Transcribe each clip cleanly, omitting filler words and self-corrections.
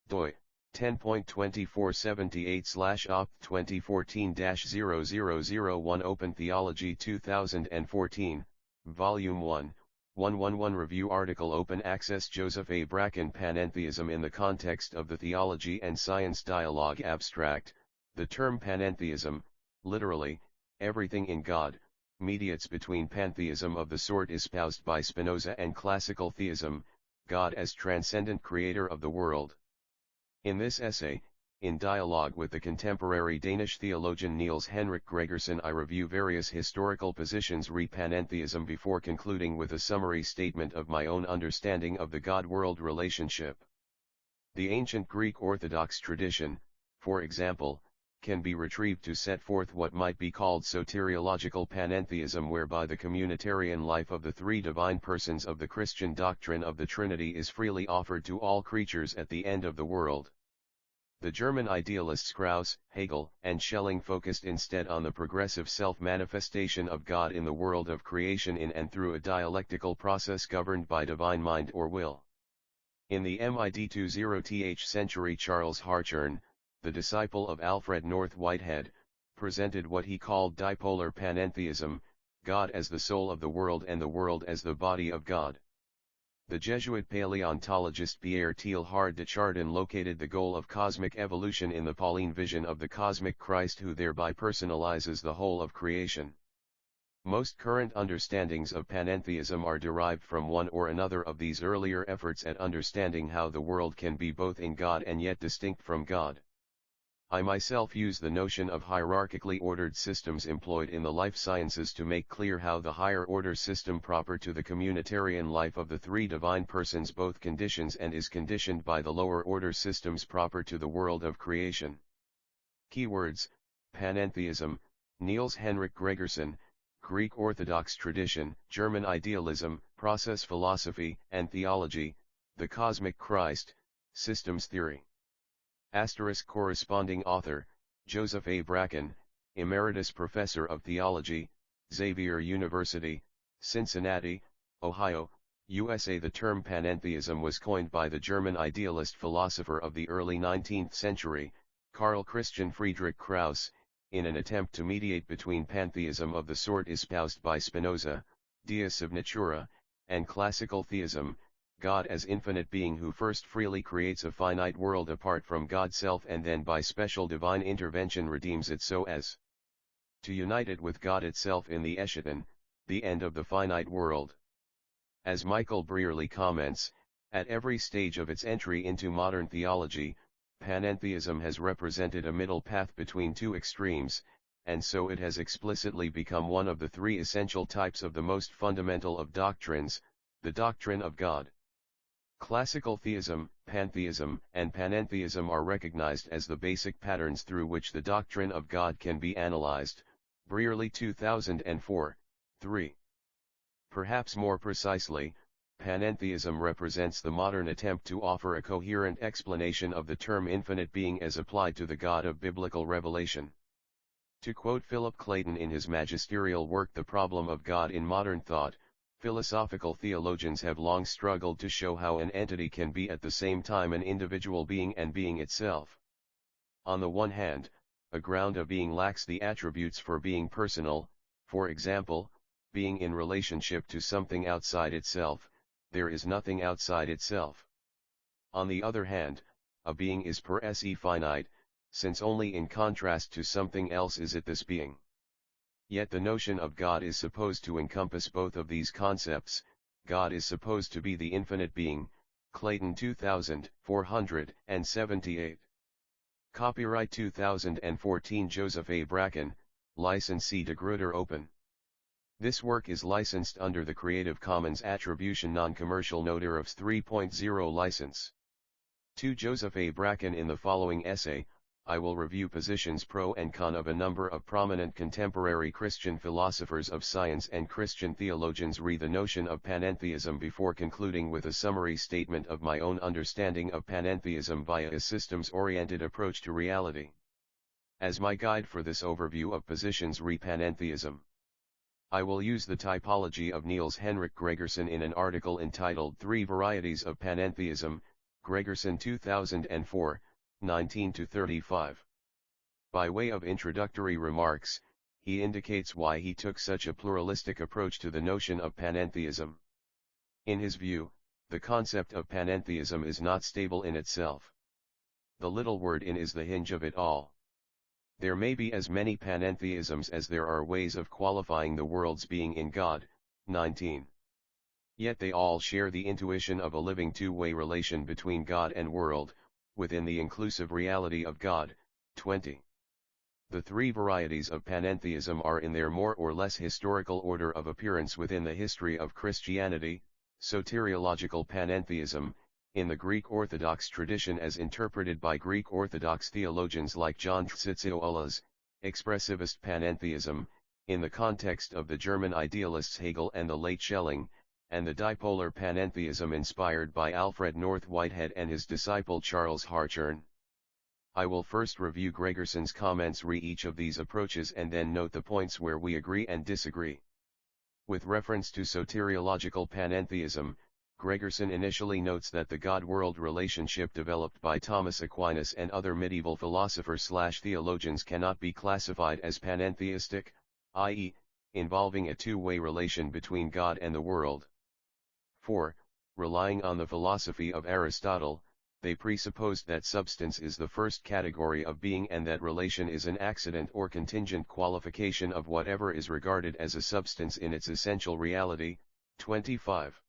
doi 10.2478/opt2014-0001 Open Theology 2014, Volume 1, 111 Review Article Open Access Joseph A. Bracken Panentheism in the Context of the Theology and Science Dialogue Abstract. The term panentheism, literally, everything in God, mediates between pantheism of the sort espoused by Spinoza and classical theism, God as transcendent creator of the world. In this essay, in dialogue with the contemporary Danish theologian Niels Henrik Gregersen, I review various historical positions re panentheism before concluding with a summary statement of my own understanding of the God-world relationship. The ancient Greek Orthodox tradition, for example, can be retrieved to set forth what might be called soteriological panentheism, whereby the communitarian life of the three divine persons of the Christian doctrine of the Trinity is freely offered to all creatures at the end of the world. The German idealists Krauss, Hegel, and Schelling focused instead on the progressive self-manifestation of God in the world of creation in and through a dialectical process governed by divine mind or will. In the mid-20th century, Charles Hartshorne, the disciple of Alfred North Whitehead, presented what he called dipolar panentheism, God as the soul of the world and the world as the body of God. The Jesuit paleontologist Pierre Teilhard de Chardin located the goal of cosmic evolution in the Pauline vision of the cosmic Christ, who thereby personalizes the whole of creation. Most current understandings of panentheism are derived from one or another of these earlier efforts at understanding how the world can be both in God and yet distinct from God. I myself use the notion of hierarchically ordered systems employed in the life sciences to make clear how the higher order system proper to the communitarian life of the three divine persons both conditions and is conditioned by the lower order systems proper to the world of creation. Keywords: panentheism, Niels Henrik Gregersen, Greek Orthodox tradition, German idealism, process philosophy and theology, the cosmic Christ, systems theory. * Corresponding author, Joseph A. Bracken, Emeritus Professor of Theology, Xavier University, Cincinnati, Ohio, USA. The term panentheism was coined by the German idealist philosopher of the early 19th century, Karl Christian Friedrich Krauss, in an attempt to mediate between pantheism of the sort espoused by Spinoza, Deus sub natura, and classical theism, God as infinite being who first freely creates a finite world apart from God's self and then by special divine intervention redeems it so as to unite it with God itself in the eschaton, the end of the finite world. As Michael Brearley comments, at every stage of its entry into modern theology, panentheism has represented a middle path between two extremes, and so it has explicitly become one of the three essential types of the most fundamental of doctrines, the doctrine of God. Classical theism, pantheism, and panentheism are recognized as the basic patterns through which the doctrine of God can be analyzed. Brearley 2004, 3. Perhaps more precisely, panentheism represents the modern attempt to offer a coherent explanation of the term infinite being as applied to the God of biblical revelation. To quote Philip Clayton in his magisterial work The Problem of God in Modern Thought, philosophical theologians have long struggled to show how an entity can be at the same time an individual being and being itself. On the one hand, a ground of being lacks the attributes for being personal, for example, being in relationship to something outside itself. There is nothing outside itself. On the other hand, a being is per se finite, since only in contrast to something else is it this being. Yet the notion of God is supposed to encompass both of these concepts. God is supposed to be the infinite being. Clayton 2478. Copyright 2014 Joseph A. Bracken, Licensee de Gruyter Open. This work is licensed under the Creative Commons Attribution Non-Commercial No Derivatives 3.0 license. To Joseph A. Bracken. In the following essay, I will review positions pro and con of a number of prominent contemporary Christian philosophers of science and Christian theologians re the notion of panentheism before concluding with a summary statement of my own understanding of panentheism via a systems-oriented approach to reality. As my guide for this overview of positions re panentheism, I will use the typology of Niels Henrik Gregersen in an article entitled 3 Varieties of Panentheism, Gregerson 2004, 19-35. By way of introductory remarks, he indicates why he took such a pluralistic approach to the notion of panentheism. In his view, the concept of panentheism is not stable in itself. The little word "in" is the hinge of it all. There may be as many panentheisms as there are ways of qualifying the world's being in God. 19. Yet they all share the intuition of a living two-way relation between God and world, within the inclusive reality of God. 20. The three varieties of panentheism are in their more or less historical order of appearance within the history of Christianity: soteriological panentheism, in the Greek Orthodox tradition as interpreted by Greek Orthodox theologians like John Tsitsioulas; expressivist panentheism, in the context of the German idealists Hegel and the late Schelling; and the dipolar panentheism inspired by Alfred North Whitehead and his disciple Charles Hartshorne. I will first review Gregerson's comments re each of these approaches and then note the points where we agree and disagree. With reference to soteriological panentheism, Gregerson initially notes that the God-world relationship developed by Thomas Aquinas and other medieval philosophers/theologians cannot be classified as panentheistic, i.e., involving a two-way relation between God and the world. For, relying on the philosophy of Aristotle, they presupposed that substance is the first category of being and that relation is an accident or contingent qualification of whatever is regarded as a substance in its essential reality. 25.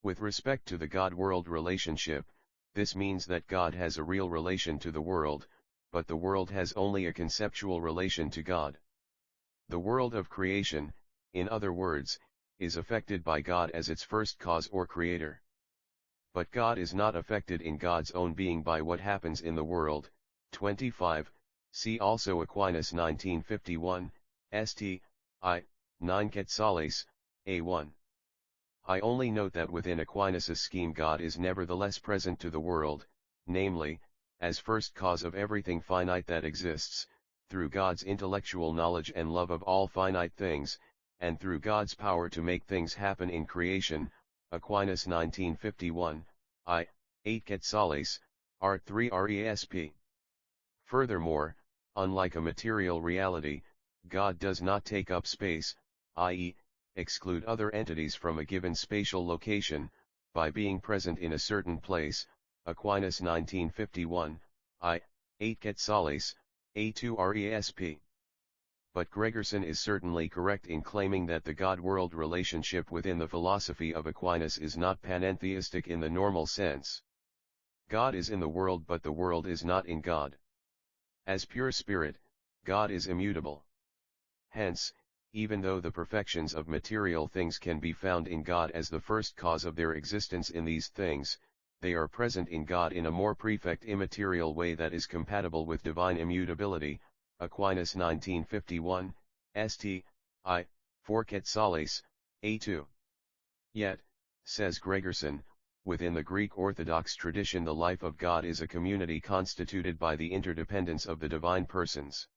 With respect to the God-world relationship, this means that God has a real relation to the world, but the world has only a conceptual relation to God. The world of creation, in other words, is affected by God as its first cause or creator. But God is not affected in God's own being by what happens in the world. 25. See also Aquinas 1951, St. I. 9 Quetzales, A1. I only note that within Aquinas' scheme God is nevertheless present to the world, namely, as first cause of everything finite that exists, through God's intellectual knowledge and love of all finite things, and through God's power to make things happen in creation. Aquinas 1951, I. 8 Quetzales, Art 3 Resp. Furthermore, unlike a material reality, God does not take up space, i.e., exclude other entities from a given spatial location, by being present in a certain place. Aquinas 1951, I. 8 Quetzales, A2 Resp. But Gregerson is certainly correct in claiming that the God-world relationship within the philosophy of Aquinas is not panentheistic in the normal sense. God is in the world but the world is not in God. As pure spirit, God is immutable. Hence, even though the perfections of material things can be found in God as the first cause of their existence in these things, they are present in God in a more perfect immaterial way that is compatible with divine immutability. Aquinas 1951, St. I. 4 Quetzales, A2. Yet, says Gregerson, within the Greek Orthodox tradition the life of God is a community constituted by the interdependence of the divine persons.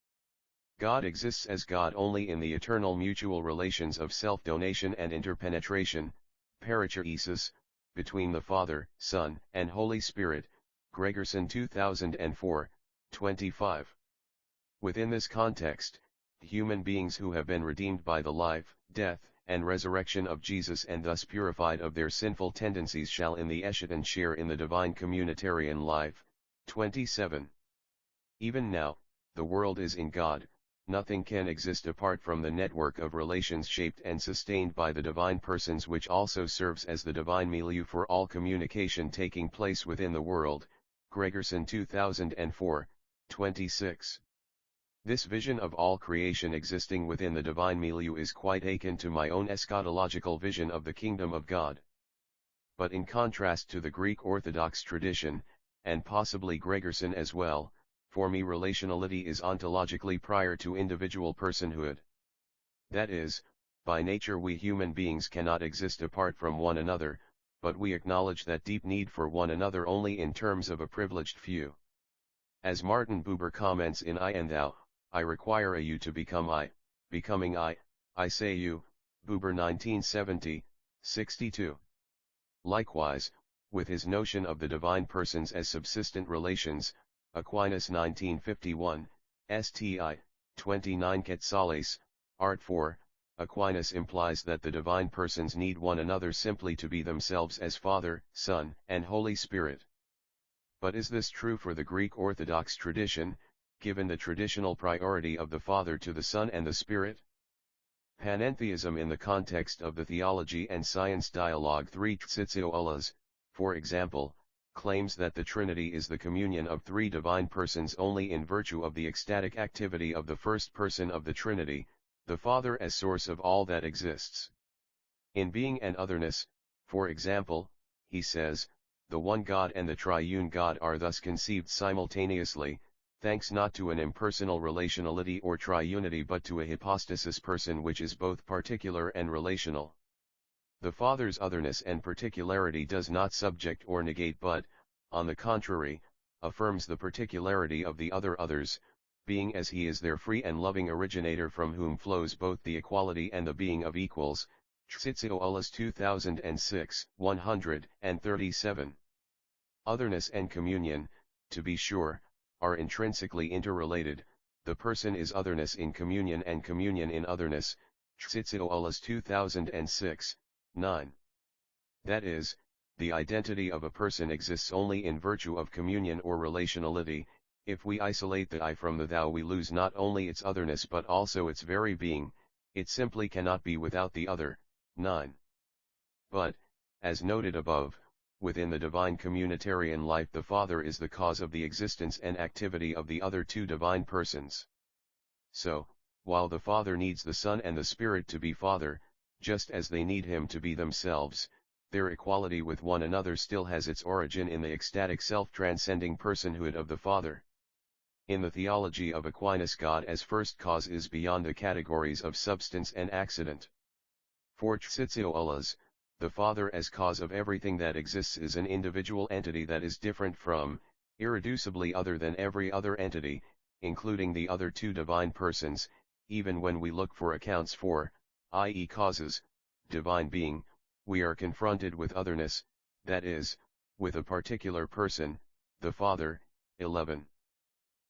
God exists as God only in the eternal mutual relations of self-donation and interpenetration, perichoresis, between the Father, Son, and Holy Spirit. Gregerson 2004, 25. Within this context, human beings who have been redeemed by the life, death, and resurrection of Jesus and thus purified of their sinful tendencies shall in the Eschaton share in the divine communitarian life. 27. Even now, the world is in God. Nothing can exist apart from the network of relations shaped and sustained by the divine persons, which also serves as the divine milieu for all communication taking place within the world. Gregerson 2004, 26. This vision of all creation existing within the divine milieu is quite akin to my own eschatological vision of the kingdom of God. But in contrast to the Greek Orthodox tradition, and possibly Gregerson as well, for me relationality is ontologically prior to individual personhood. That is, by nature we human beings cannot exist apart from one another, but we acknowledge that deep need for one another only in terms of a privileged few. As Martin Buber comments in I and Thou, I require a you to become I, becoming I say you, Buber 1970, 62. Likewise, with his notion of the divine persons as subsistent relations, Aquinas 1951, Sti. 29 Quetzales, Art 4, Aquinas implies that the divine persons need one another simply to be themselves as Father, Son, and Holy Spirit. But is this true for the Greek Orthodox tradition, given the traditional priority of the Father to the Son and the Spirit? Panentheism in the context of the Theology and Science Dialogue 3 Tsitsioulas, for example, claims that the Trinity is the communion of three divine persons only in virtue of the ecstatic activity of the first person of the Trinity, the Father as source of all that exists. In being and otherness, for example, he says, the one God and the triune God are thus conceived simultaneously, thanks not to an impersonal relationality or triunity but to a hypostasis person which is both particular and relational. The Father's otherness and particularity does not subject or negate but, on the contrary, affirms the particularity of the other others, being as he is their free and loving originator from whom flows both the equality and the being of equals. Tsitsioulas 2006, 137. Otherness and communion, to be sure, are intrinsically interrelated. The person is otherness in communion and communion in otherness. Tsitsioulas 2006, 9. That is, the identity of a person exists only in virtue of communion or relationality. If we isolate the I from the thou we lose not only its otherness but also its very being, it simply cannot be without the other. 9. But, as noted above, within the divine communitarian life the Father is the cause of the existence and activity of the other two divine persons. So, while the Father needs the Son and the Spirit to be Father, just as they need him to be themselves, their equality with one another still has its origin in the ecstatic self-transcending personhood of the Father. In the theology of Aquinas, God as first cause is beyond the categories of substance and accident. For Tsitsioulas, the Father as cause of everything that exists is an individual entity that is different from, irreducibly other than every other entity, including the other two divine persons, even when we look for accounts for, i.e. causes, divine being, we are confronted with otherness, that is, with a particular person, the Father. 11.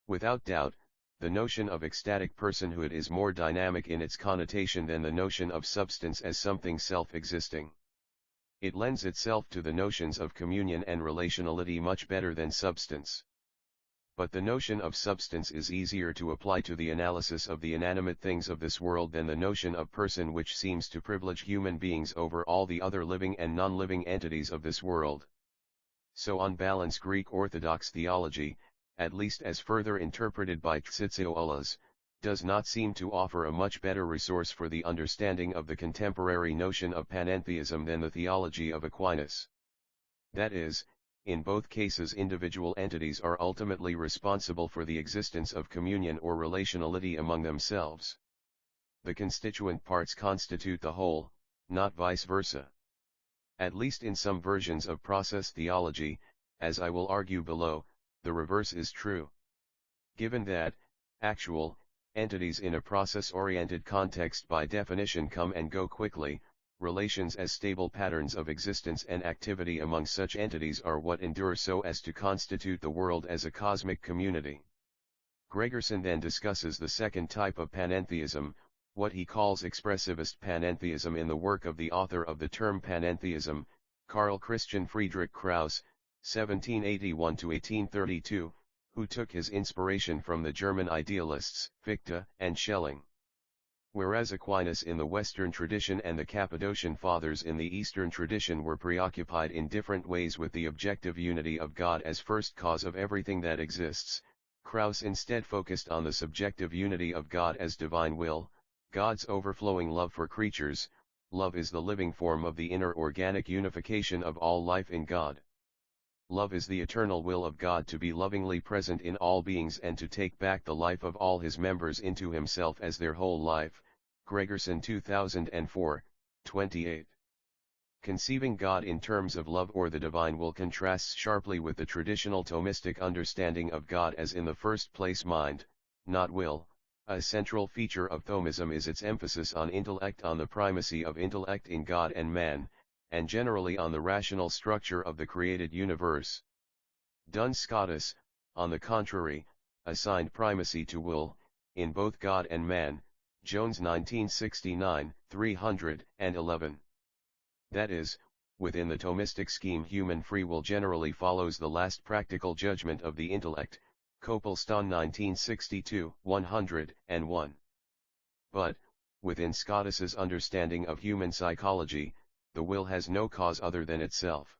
Without doubt, the notion of ecstatic personhood is more dynamic in its connotation than the notion of substance as something self-existing. It lends itself to the notions of communion and relationality much better than substance. But the notion of substance is easier to apply to the analysis of the inanimate things of this world than the notion of person, which seems to privilege human beings over all the other living and non-living entities of this world. So on balance, Greek Orthodox theology, at least as further interpreted by Tsitsioulas, does not seem to offer a much better resource for the understanding of the contemporary notion of panentheism than the theology of Aquinas. That is, in both cases individual entities are ultimately responsible for the existence of communion or relationality among themselves. The constituent parts constitute the whole, not vice versa. At least in some versions of process theology, as I will argue below, the reverse is true. Given that, actual, entities in a process-oriented context by definition come and go quickly, relations as stable patterns of existence and activity among such entities are what endure so as to constitute the world as a cosmic community. Gregerson then discusses the second type of panentheism, what he calls expressivist panentheism, in the work of the author of the term panentheism, Carl Christian Friedrich Krauss, 1781–1832, who took his inspiration from the German idealists Fichte and Schelling. Whereas Aquinas in the Western tradition and the Cappadocian Fathers in the Eastern tradition were preoccupied in different ways with the objective unity of God as first cause of everything that exists, Krauss instead focused on the subjective unity of God as divine will, God's overflowing love for creatures. Love is the living form of the inner organic unification of all life in God. Love is the eternal will of God to be lovingly present in all beings and to take back the life of all his members into himself as their whole life. Gregerson 2004, 28. Conceiving God in terms of love or the divine will contrasts sharply with the traditional Thomistic understanding of God as in the first place mind, not will. A central feature of Thomism is its emphasis on intellect, on the primacy of intellect in God and man, and generally on the rational structure of the created universe. Duns Scotus, on the contrary, assigned primacy to will, in both God and man, Jones 1969, 311. That is, within the Thomistic scheme human free will generally follows the last practical judgment of the intellect, Copleston 1962, 101. But, within Scotus's understanding of human psychology, the will has no cause other than itself.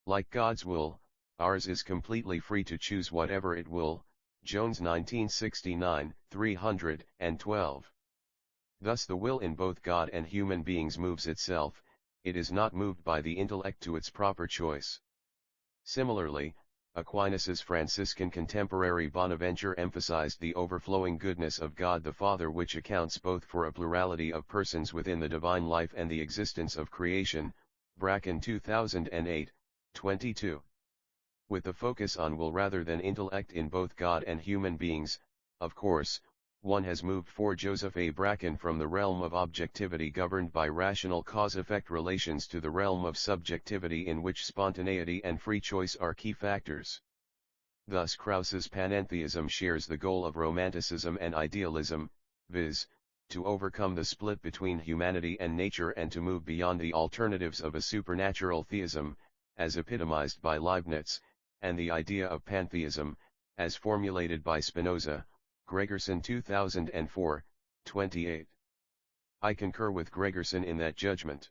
Like God's will, ours is completely free to choose whatever it will, Jones 1969, 312. Thus the will in both God and human beings moves itself, it is not moved by the intellect to its proper choice. Similarly, Aquinas's Franciscan contemporary Bonaventure emphasized the overflowing goodness of God the Father, which accounts both for a plurality of persons within the divine life and the existence of creation, Bracken 2008, 22. With the focus on will rather than intellect in both God and human beings, of course, one has moved for Joseph A. Bracken from the realm of objectivity governed by rational cause-effect relations to the realm of subjectivity in which spontaneity and free choice are key factors. Thus Krauss's panentheism shares the goal of romanticism and idealism, viz., to overcome the split between humanity and nature and to move beyond the alternatives of a supernatural theism, as epitomized by Leibniz, and the idea of pantheism, as formulated by Spinoza, Gregerson 2004, 28. I concur with Gregerson in that judgment.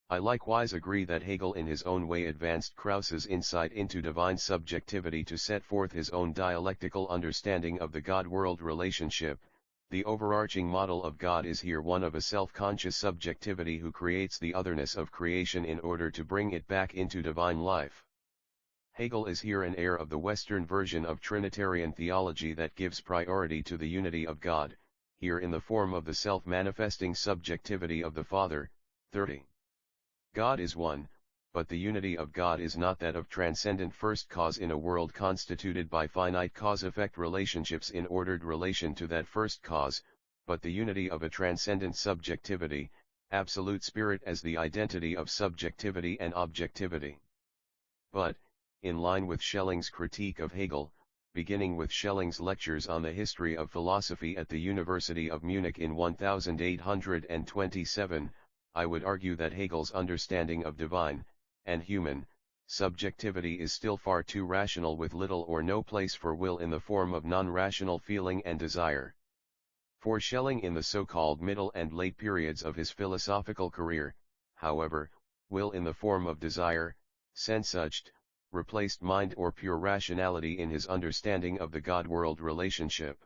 I likewise agree that Hegel in his own way advanced Krauss's insight into divine subjectivity to set forth his own dialectical understanding of the God-world relationship. The overarching model of God is here one of a self-conscious subjectivity who creates the otherness of creation in order to bring it back into divine life. Hegel is here an heir of the Western version of Trinitarian theology that gives priority to the unity of God, here in the form of the self-manifesting subjectivity of the Father. 30. God is one, but the unity of God is not that of transcendent first cause in a world constituted by finite cause-effect relationships in ordered relation to that first cause, but the unity of a transcendent subjectivity, absolute spirit as the identity of subjectivity and objectivity. But, in line with Schelling's critique of Hegel, beginning with Schelling's lectures on the history of philosophy at the University of Munich in 1827, I would argue that Hegel's understanding of divine, and human, subjectivity is still far too rational with little or no place for will in the form of non-rational feeling and desire. For Schelling in the so-called middle and late periods of his philosophical career, however, will in the form of desire, Sehnsucht, replaced mind or pure rationality in his understanding of the God-world relationship.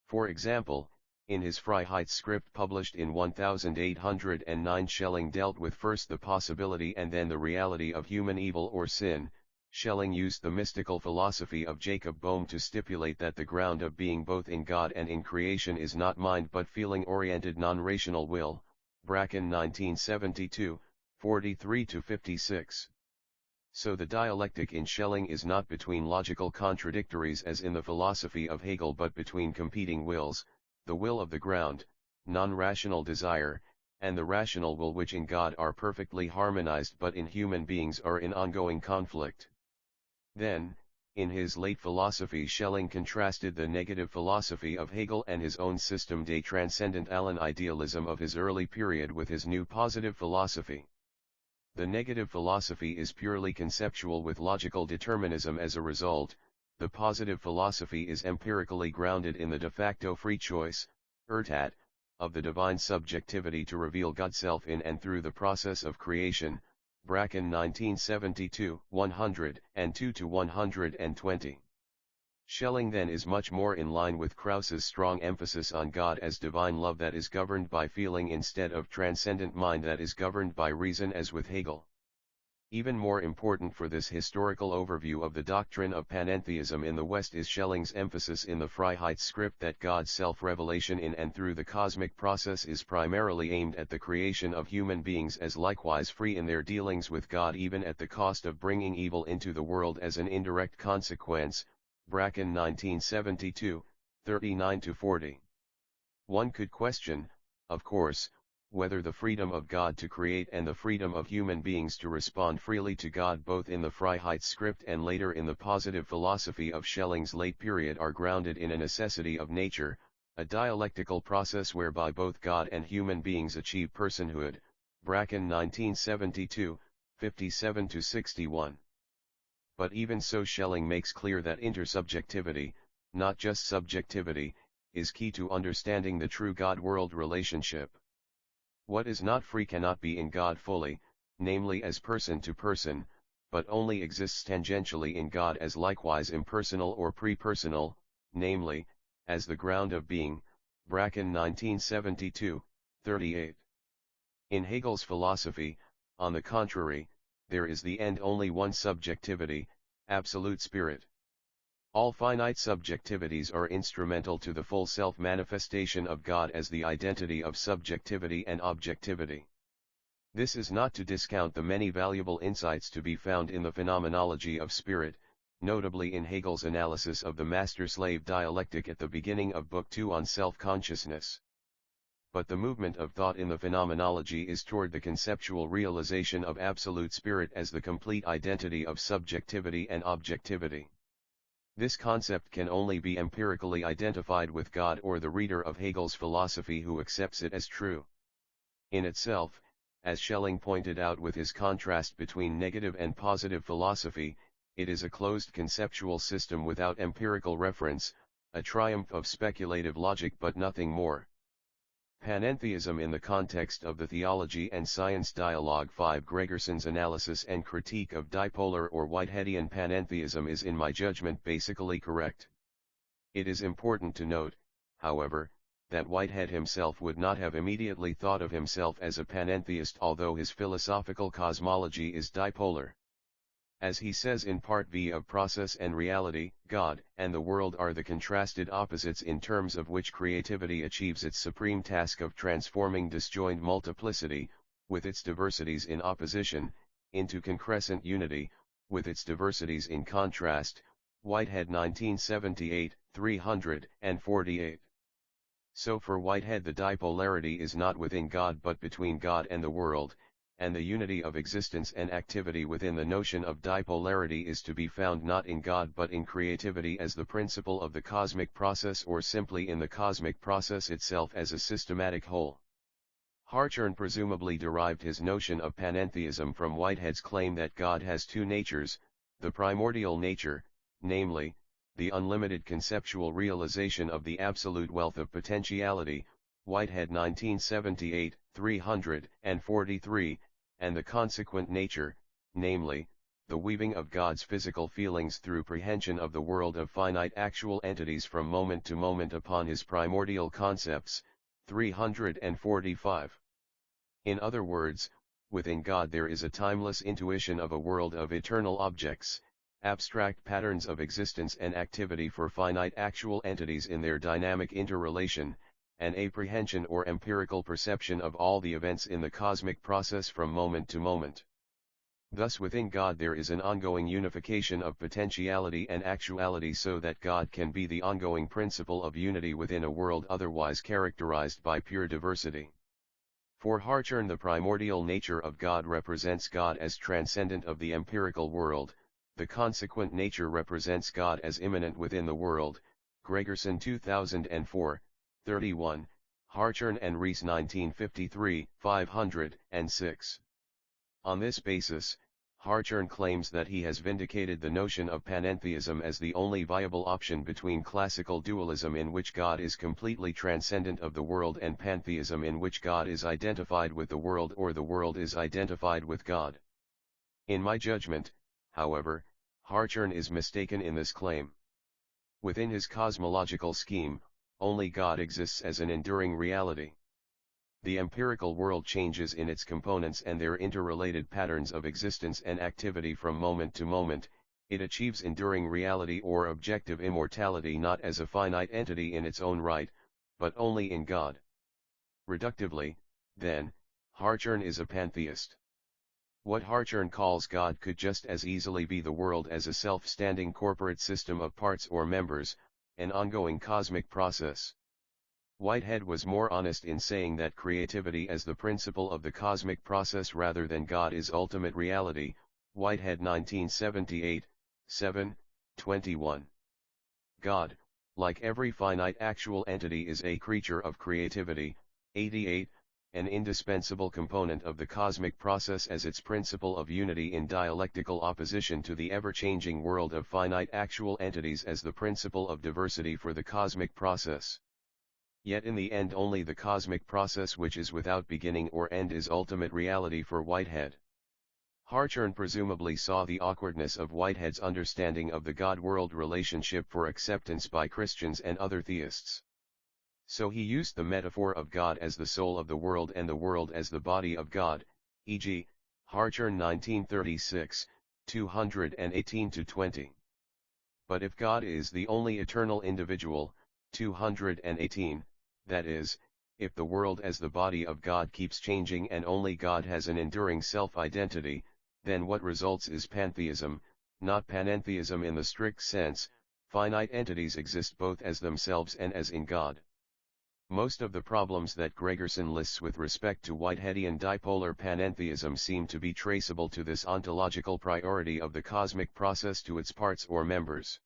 For example, in his Freiheitsschrift published in 1809, Schelling dealt with first the possibility and then the reality of human evil or sin. Schelling used the mystical philosophy of Jacob Boehme to stipulate that the ground of being both in God and in creation is not mind but feeling-oriented non-rational will, Bracken 1972, 43-56. So the dialectic in Schelling is not between logical contradictories as in the philosophy of Hegel but between competing wills, the will of the ground, non-rational desire, and the rational will which in God are perfectly harmonized but in human beings are in ongoing conflict. Then, in his late philosophy Schelling contrasted the negative philosophy of Hegel and his own system des transcendentalen idealism of his early period with his new positive philosophy. The negative philosophy is purely conceptual with logical determinism as a result. The positive philosophy is empirically grounded in the de facto free choice, Urtat, of the divine subjectivity to reveal Godself in and through the process of creation, Bracken 1972, 102-120. Schelling then is much more in line with Krauss's strong emphasis on God as divine love that is governed by feeling instead of transcendent mind that is governed by reason as with Hegel. Even more important for this historical overview of the doctrine of panentheism in the West is Schelling's emphasis in the Freiheitsschrift that God's self-revelation in and through the cosmic process is primarily aimed at the creation of human beings as likewise free in their dealings with God even at the cost of bringing evil into the world as an indirect consequence, Bracken 1972, 39-40. One could question, of course, whether the freedom of God to create and the freedom of human beings to respond freely to God both in the Freiheitsskrift and later in the positive philosophy of Schelling's late period are grounded in a necessity of nature, a dialectical process whereby both God and human beings achieve personhood. Bracken 1972, 57-61. But even so, Schelling makes clear that intersubjectivity, not just subjectivity, is key to understanding the true God-world relationship. What is not free cannot be in God fully, namely as person to person, but only exists tangentially in God as likewise impersonal or pre-personal, namely, as the ground of being. Bracken 1972, 38. In Hegel's philosophy, on the contrary, there is the end only one subjectivity, absolute spirit. All finite subjectivities are instrumental to the full self-manifestation of God as the identity of subjectivity and objectivity. This is not to discount the many valuable insights to be found in the phenomenology of spirit, notably in Hegel's analysis of the master-slave dialectic at the beginning of Book 2 on self-consciousness. But the movement of thought in the phenomenology is toward the conceptual realization of absolute spirit as the complete identity of subjectivity and objectivity. This concept can only be empirically identified with God or the reader of Hegel's philosophy who accepts it as true. In itself, as Schelling pointed out with his contrast between negative and positive philosophy, it is a closed conceptual system without empirical reference, a triumph of speculative logic but nothing more. Panentheism in the context of the Theology and Science Dialogue 5. Gregerson's analysis and critique of dipolar or Whiteheadian panentheism is in my judgment basically correct. It is important to note, however, that Whitehead himself would not have immediately thought of himself as a panentheist although his philosophical cosmology is dipolar. As he says in Part V of Process and Reality, God and the world are the contrasted opposites in terms of which creativity achieves its supreme task of transforming disjoined multiplicity, with its diversities in opposition, into concrescent unity, with its diversities in contrast. Whitehead 1978, 348. So for Whitehead the dipolarity is not within God but between God and the world, and the unity of existence and activity within the notion of dipolarity is to be found not in God but in creativity as the principle of the cosmic process or simply in the cosmic process itself as a systematic whole. Hartshorne presumably derived his notion of panentheism from Whitehead's claim that God has two natures, the primordial nature, namely, the unlimited conceptual realization of the absolute wealth of potentiality, Whitehead 1978, 343, and the consequent nature, namely, the weaving of God's physical feelings through prehension of the world of finite actual entities from moment to moment upon his primordial concepts, 345. In other words, within God there is a timeless intuition of a world of eternal objects, abstract patterns of existence and activity for finite actual entities in their dynamic interrelation, an apprehension or empirical perception of all the events in the cosmic process from moment to moment. Thus within God there is an ongoing unification of potentiality and actuality so that God can be the ongoing principle of unity within a world otherwise characterized by pure diversity. For Hartshorne the primordial nature of God represents God as transcendent of the empirical world, the consequent nature represents God as immanent within the world. Gregerson 2004, 31, Hartshorne and Rees 1953, 506. On this basis, Hartshorne claims that he has vindicated the notion of panentheism as the only viable option between classical dualism in which God is completely transcendent of the world and pantheism in which God is identified with the world or the world is identified with God. In my judgment, however, Hartshorne is mistaken in this claim. Within his cosmological scheme, only God exists as an enduring reality. The empirical world changes in its components and their interrelated patterns of existence and activity from moment to moment. It achieves enduring reality or objective immortality not as a finite entity in its own right, but only in God. Reductively, then, Hartshorne is a pantheist. What Hartshorne calls God could just as easily be the world as a self-standing corporate system of parts or members, an ongoing cosmic process. Whitehead was more honest in saying that creativity as the principle of the cosmic process rather than God is ultimate reality. Whitehead 1978, 7, 21. God, like every finite actual entity, is a creature of creativity. 88, an indispensable component of the cosmic process as its principle of unity in dialectical opposition to the ever-changing world of finite actual entities as the principle of diversity for the cosmic process. Yet in the end only the cosmic process which is without beginning or end is ultimate reality for Whitehead. Hartshorne presumably saw the awkwardness of Whitehead's understanding of the God-world relationship for acceptance by Christians and other theists. So he used the metaphor of God as the soul of the world and the world as the body of God, e.g., Hartshorne 1936, 218-20. But if God is the only eternal individual, 218, that is, if the world as the body of God keeps changing and only God has an enduring self-identity, then what results is pantheism, not panentheism in the strict sense. Finite entities exist both as themselves and as in God. Most of the problems that Gregerson lists with respect to Whiteheadian dipolar panentheism seem to be traceable to this ontological priority of the cosmic process to its parts or members.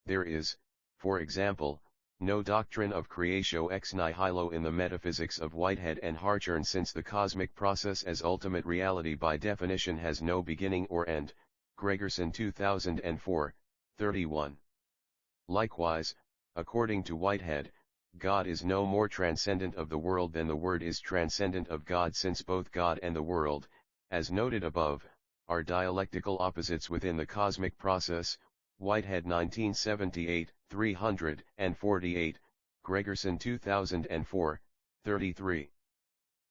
There is, for example, no doctrine of creatio ex nihilo in the metaphysics of Whitehead and Hartshorne, since the cosmic process as ultimate reality by definition has no beginning or end. Gregerson 2004, 31. Likewise, according to Whitehead, God is no more transcendent of the world than the Word is transcendent of God, since both God and the world, as noted above, are dialectical opposites within the cosmic process. Whitehead 1978, 348, Gregerson 2004, 33.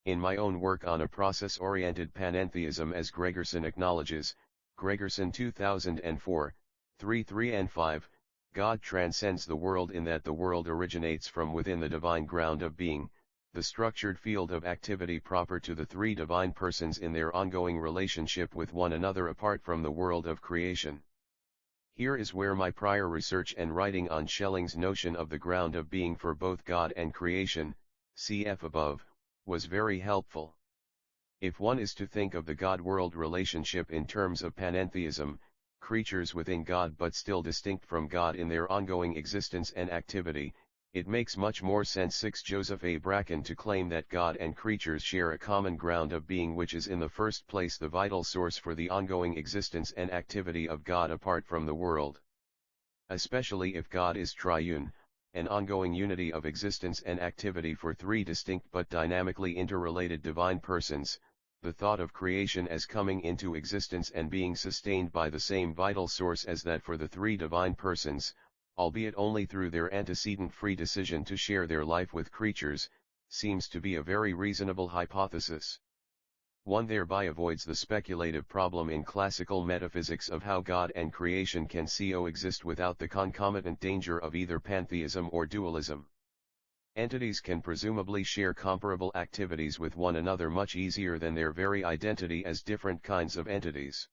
In my own work on a process-oriented panentheism, as Gregerson acknowledges, Gregerson 2004, 3 and 5, God transcends the world in that the world originates from within the divine ground of being, the structured field of activity proper to the three divine persons in their ongoing relationship with one another apart from the world of creation. Here is where my prior research and writing on Schelling's notion of the ground of being for both God and creation, cf. above, was very helpful. If one is to think of the God-world relationship in terms of panentheism, creatures within God but still distinct from God in their ongoing existence and activity, it makes much more sense 6 Joseph A. Bracken to claim that God and creatures share a common ground of being, which is in the first place the vital source for the ongoing existence and activity of God apart from the world. Especially if God is triune, an ongoing unity of existence and activity for three distinct but dynamically interrelated divine persons, the thought of creation as coming into existence and being sustained by the same vital source as that for the three divine persons, albeit only through their antecedent free decision to share their life with creatures, seems to be a very reasonable hypothesis. One thereby avoids the speculative problem in classical metaphysics of how God and creation can coexist without the concomitant danger of either pantheism or dualism. Entities can presumably share comparable activities with one another much easier than their very identity as different kinds of entities.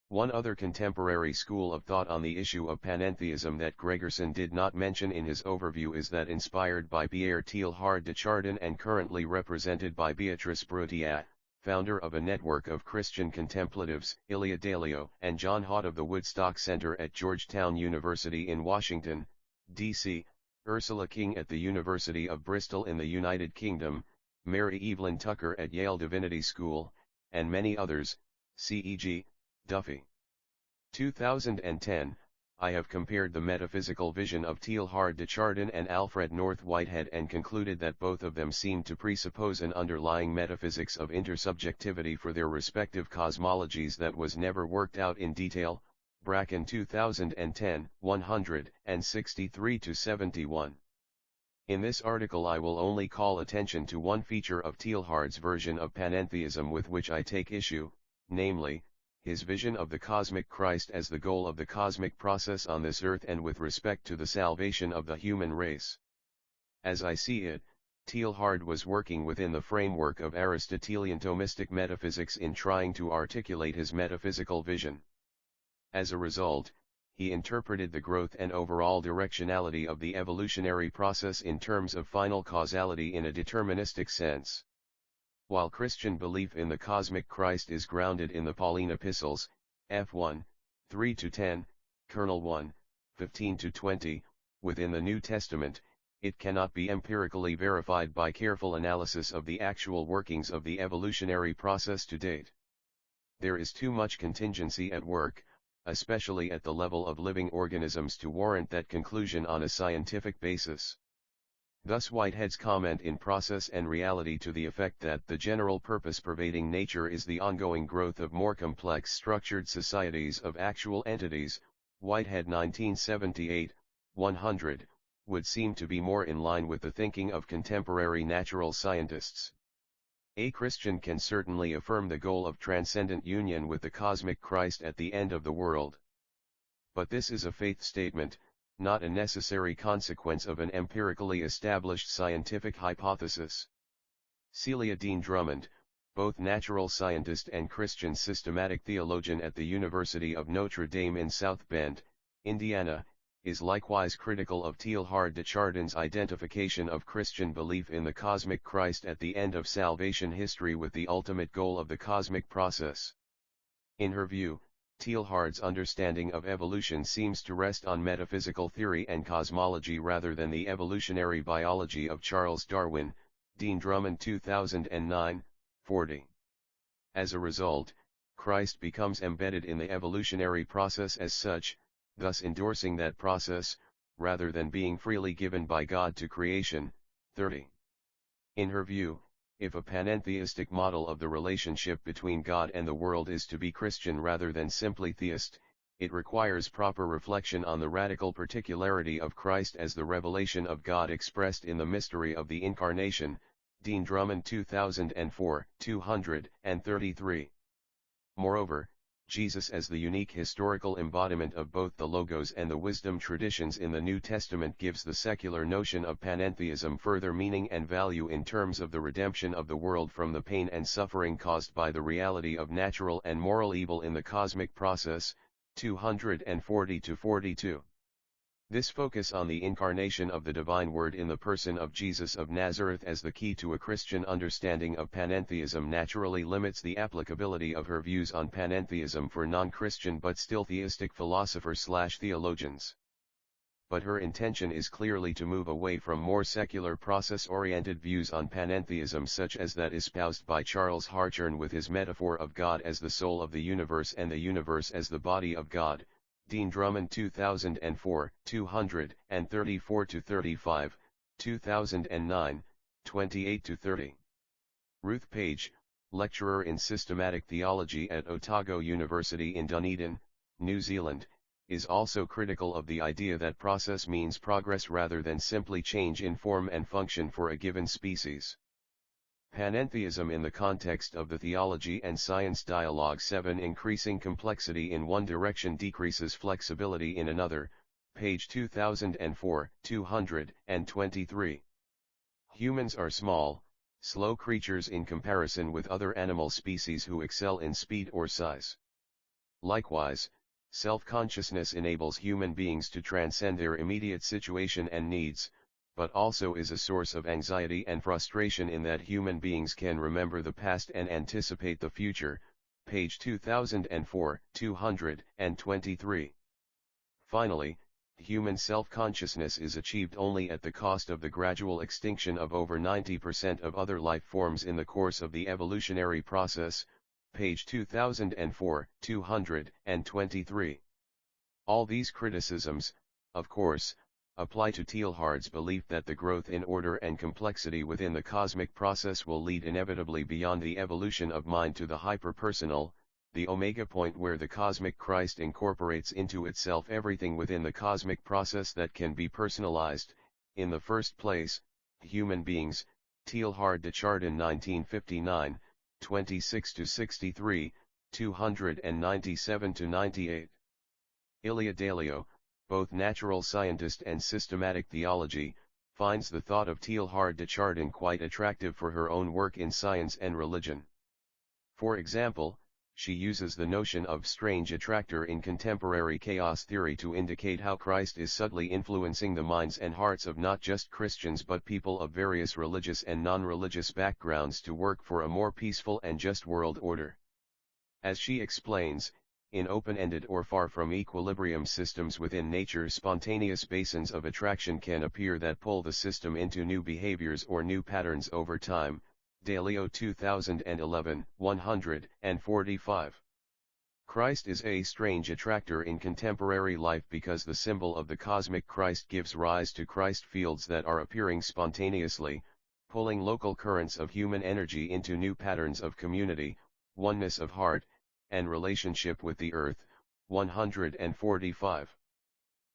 One other contemporary school of thought on the issue of panentheism that Gregerson did not mention in his overview is that inspired by Pierre Teilhard de Chardin and currently represented by Beatrice Brutillat, founder of a network of Christian contemplatives, Ilia Delio and John Haught of the Woodstock Center at Georgetown University in Washington, D.C., Ursula King at the University of Bristol in the United Kingdom, Mary Evelyn Tucker at Yale Divinity School, and many others, C.E.G. Duffy. 2010, I have compared the metaphysical vision of Teilhard de Chardin and Alfred North Whitehead and concluded that both of them seem to presuppose an underlying metaphysics of intersubjectivity for their respective cosmologies that was never worked out in detail. Bracken 2010, 163-71. In this article I will only call attention to one feature of Teilhard's version of panentheism with which I take issue, namely, his vision of the cosmic Christ as the goal of the cosmic process on this earth and with respect to the salvation of the human race. As I see it, Teilhard was working within the framework of Aristotelian Thomistic metaphysics in trying to articulate his metaphysical vision. As a result, he interpreted the growth and overall directionality of the evolutionary process in terms of final causality in a deterministic sense. While Christian belief in the cosmic Christ is grounded in the Pauline epistles, F1, 3-10, Kernel 1, 15-20, within the New Testament, it cannot be empirically verified by careful analysis of the actual workings of the evolutionary process to date. There is too much contingency at work, especially at the level of living organisms, to warrant that conclusion on a scientific basis. Thus Whitehead's comment in Process and Reality to the effect that the general purpose pervading nature is the ongoing growth of more complex structured societies of actual entities, Whitehead 1978, 100, would seem to be more in line with the thinking of contemporary natural scientists. A Christian can certainly affirm the goal of transcendent union with the cosmic Christ at the end of the world. But this is a faith statement, not a necessary consequence of an empirically established scientific hypothesis. Celia Dean Drummond, both natural scientist and Christian systematic theologian at the University of Notre Dame in South Bend, Indiana, is likewise critical of Teilhard de Chardin's identification of Christian belief in the cosmic Christ at the end of salvation history with the ultimate goal of the cosmic process. In her view, Teilhard's understanding of evolution seems to rest on metaphysical theory and cosmology rather than the evolutionary biology of Charles Darwin, Dean Drummond 2009, 40. As a result, Christ becomes embedded in the evolutionary process as such, thus endorsing that process, rather than being freely given by God to creation. 30. In her view, if a panentheistic model of the relationship between God and the world is to be Christian rather than simply theist, it requires proper reflection on the radical particularity of Christ as the revelation of God expressed in the mystery of the Incarnation, Dean Drummond 2004, 233. Moreover, Jesus as the unique historical embodiment of both the Logos and the wisdom traditions in the New Testament gives the secular notion of panentheism further meaning and value in terms of the redemption of the world from the pain and suffering caused by the reality of natural and moral evil in the cosmic process, 240-42. This focus on the incarnation of the divine word in the person of Jesus of Nazareth as the key to a Christian understanding of panentheism naturally limits the applicability of her views on panentheism for non-Christian but still theistic philosophers/theologians. But her intention is clearly to move away from more secular process-oriented views on panentheism such as that espoused by Charles Hartshorne with his metaphor of God as the soul of the universe and the universe as the body of God, Dean Drummond 2004, 234-35, 2009, 28-30. Ruth Page, lecturer in systematic theology at Otago University in Dunedin, New Zealand, is also critical of the idea that process means progress rather than simply change in form and function for a given species. Panentheism in the context of the Theology and Science Dialogue 7. Increasing complexity in one direction decreases flexibility in another, page 2004, 223. Humans are small, slow creatures in comparison with other animal species who excel in speed or size. Likewise, self-consciousness enables human beings to transcend their immediate situation and needs, but also is a source of anxiety and frustration in that human beings can remember the past and anticipate the future, page 2004, 223. Finally, human self-consciousness is achieved only at the cost of the gradual extinction of over 90% of other life forms in the course of the evolutionary process, page 2004, 223. All these criticisms, of course, apply to Teilhard's belief that the growth in order and complexity within the cosmic process will lead inevitably beyond the evolution of mind to the hyperpersonal, the omega point where the cosmic Christ incorporates into itself everything within the cosmic process that can be personalized. In the first place, human beings, Teilhard de Chardin 1959, 26-63, 297-98. Ilia Dalio, both natural scientist and systematic theology, finds the thought of Teilhard de Chardin quite attractive for her own work in science and religion. For example, she uses the notion of strange attractor in contemporary chaos theory to indicate how Christ is subtly influencing the minds and hearts of not just Christians but people of various religious and non-religious backgrounds to work for a more peaceful and just world order. As she explains, in open-ended or far from equilibrium systems within nature, spontaneous basins of attraction can appear that pull the system into new behaviors or new patterns over time. Dialouge 2011, 145. Christ is a strange attractor in contemporary life because the symbol of the cosmic Christ gives rise to Christ fields that are appearing spontaneously, pulling local currents of human energy into new patterns of community, oneness of heart, and relationship with the earth. 145.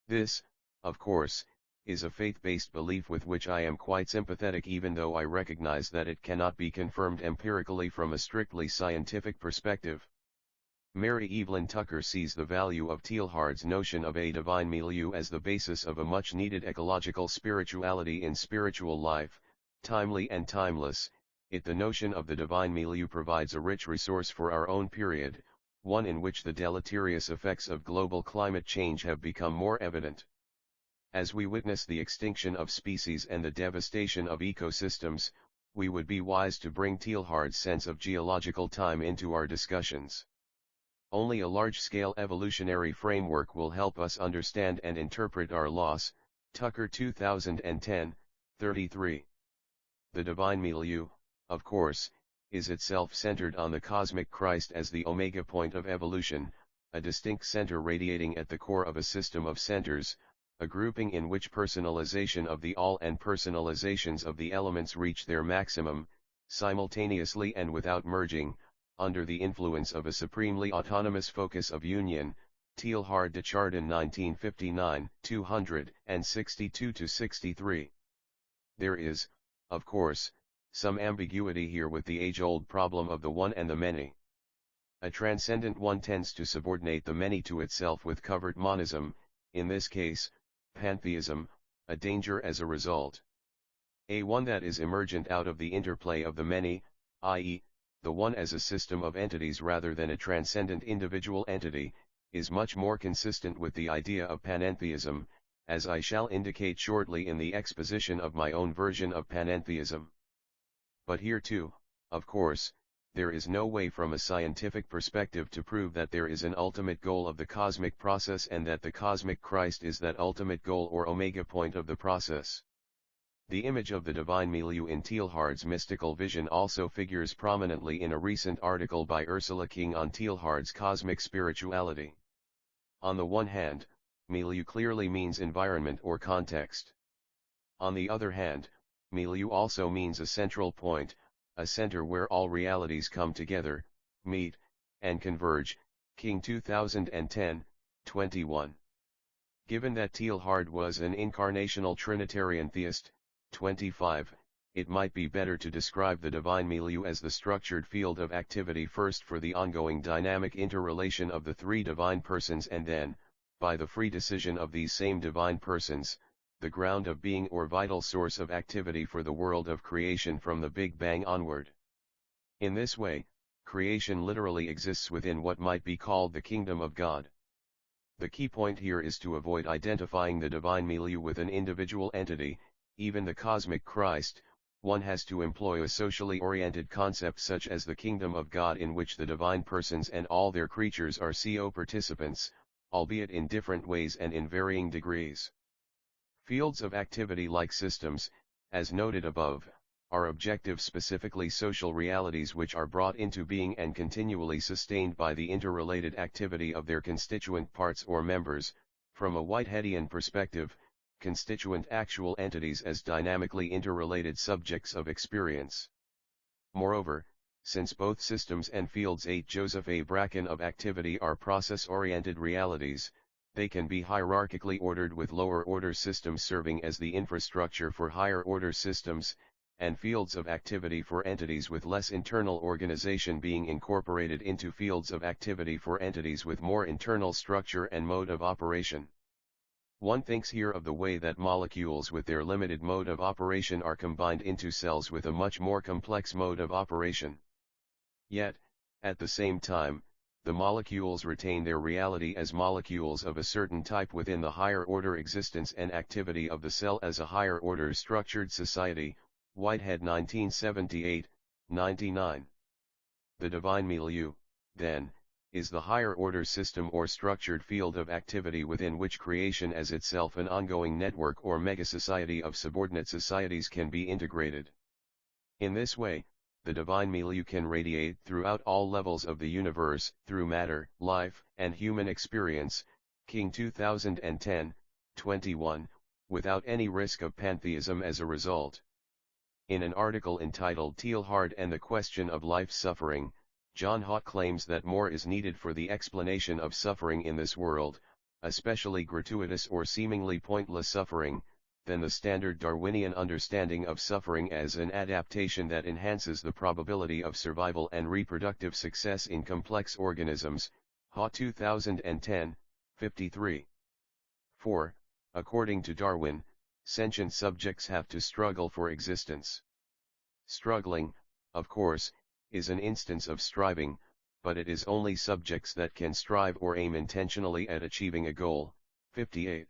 This, of course, is a faith-based belief with which I am quite sympathetic, even though I recognize that it cannot be confirmed empirically from a strictly scientific perspective. Mary Evelyn Tucker sees the value of Teilhard's notion of a divine milieu as the basis of a much-needed ecological spirituality in spiritual life, timely and timeless. The notion of the divine milieu provides a rich resource for our own period, one in which the deleterious effects of global climate change have become more evident. As we witness the extinction of species and the devastation of ecosystems, we would be wise to bring Teilhard's sense of geological time into our discussions. Only a large-scale evolutionary framework will help us understand and interpret our loss. Tucker 2010, 33. The divine milieu, of course, is itself centered on the cosmic Christ as the omega point of evolution, a distinct center radiating at the core of a system of centers, a grouping in which personalization of the all and personalizations of the elements reach their maximum, simultaneously and without merging, under the influence of a supremely autonomous focus of union. Teilhard de Chardin 1959, 262-63. There is, of course, some ambiguity here with the age-old problem of the one and the many. A transcendent one tends to subordinate the many to itself with covert monism, in this case, pantheism, a danger as a result. A one that is emergent out of the interplay of the many, i.e., the one as a system of entities rather than a transcendent individual entity, is much more consistent with the idea of panentheism, as I shall indicate shortly in the exposition of my own version of panentheism. But here too, of course, there is no way from a scientific perspective to prove that there is an ultimate goal of the cosmic process and that the cosmic Christ is that ultimate goal or omega point of the process. The image of the divine milieu in Teilhard's mystical vision also figures prominently in a recent article by Ursula King on Teilhard's cosmic spirituality. On the one hand, milieu clearly means environment or context. On the other hand, milieu also means a central point, a center where all realities come together, meet, and converge. King 2010, 21. Given that Teilhard was an incarnational Trinitarian theist, 25, it might be better to describe the divine milieu as the structured field of activity first for the ongoing dynamic interrelation of the three divine persons and then, by the free decision of these same divine persons, the ground of being or vital source of activity for the world of creation from the Big Bang onward. In this way, creation literally exists within what might be called the kingdom of God. The key point here is to avoid identifying the divine milieu with an individual entity, even the cosmic Christ. One has to employ a socially oriented concept such as the kingdom of God in which the divine persons and all their creatures are co-participants, albeit in different ways and in varying degrees. Fields of activity like systems, as noted above, are objective specifically social realities which are brought into being and continually sustained by the interrelated activity of their constituent parts or members. From a Whiteheadian perspective, constituent actual entities as dynamically interrelated subjects of experience. Moreover, since both systems and fields 8 Joseph A. Bracken of activity are process-oriented realities, they can be hierarchically ordered with lower-order systems serving as the infrastructure for higher-order systems, and fields of activity for entities with less internal organization being incorporated into fields of activity for entities with more internal structure and mode of operation. One thinks here of the way that molecules with their limited mode of operation are combined into cells with a much more complex mode of operation. Yet, at the same time, the molecules retain their reality as molecules of a certain type within the higher order existence and activity of the cell as a higher order structured society, Whitehead 1978, 99. The divine milieu, then, is the higher order system or structured field of activity within which creation as itself an ongoing network or mega-society of subordinate societies can be integrated. In this way, the divine milieu can radiate throughout all levels of the universe, through matter, life, and human experience, King 2010, 21, without any risk of pantheism as a result. In an article entitled Teilhard and the Question of Life Suffering, John Haught claims that more is needed for the explanation of suffering in this world, especially gratuitous or seemingly pointless suffering, than the standard Darwinian understanding of suffering as an adaptation that enhances the probability of survival and reproductive success in complex organisms, Haught 2010, 53. 4. According to Darwin, sentient subjects have to struggle for existence. Struggling, of course, is an instance of striving, but it is only subjects that can strive or aim intentionally at achieving a goal, 58.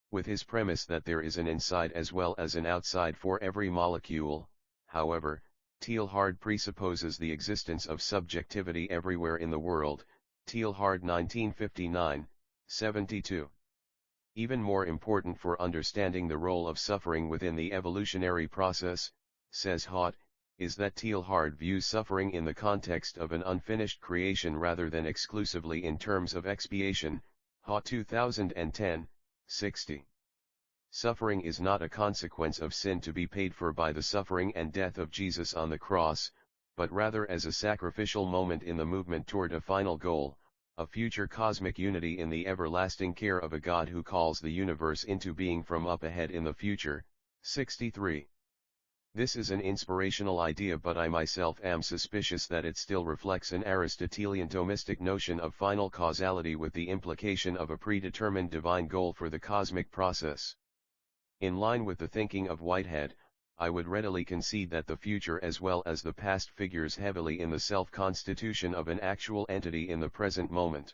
With his premise that there is an inside as well as an outside for every molecule, however, Teilhard presupposes the existence of subjectivity everywhere in the world, Teilhard 1959, 72. Even more important for understanding the role of suffering within the evolutionary process, says Haught, is that Teilhard views suffering in the context of an unfinished creation rather than exclusively in terms of expiation, Haught 2010, 60. Suffering is not a consequence of sin to be paid for by the suffering and death of Jesus on the cross, but rather as a sacrificial moment in the movement toward a final goal, a future cosmic unity in the everlasting care of a God who calls the universe into being from up ahead in the future, 63. This is an inspirational idea, but I myself am suspicious that it still reflects an Aristotelian Thomistic notion of final causality with the implication of a predetermined divine goal for the cosmic process. In line with the thinking of Whitehead, I would readily concede that the future as well as the past figures heavily in the self-constitution of an actual entity in the present moment.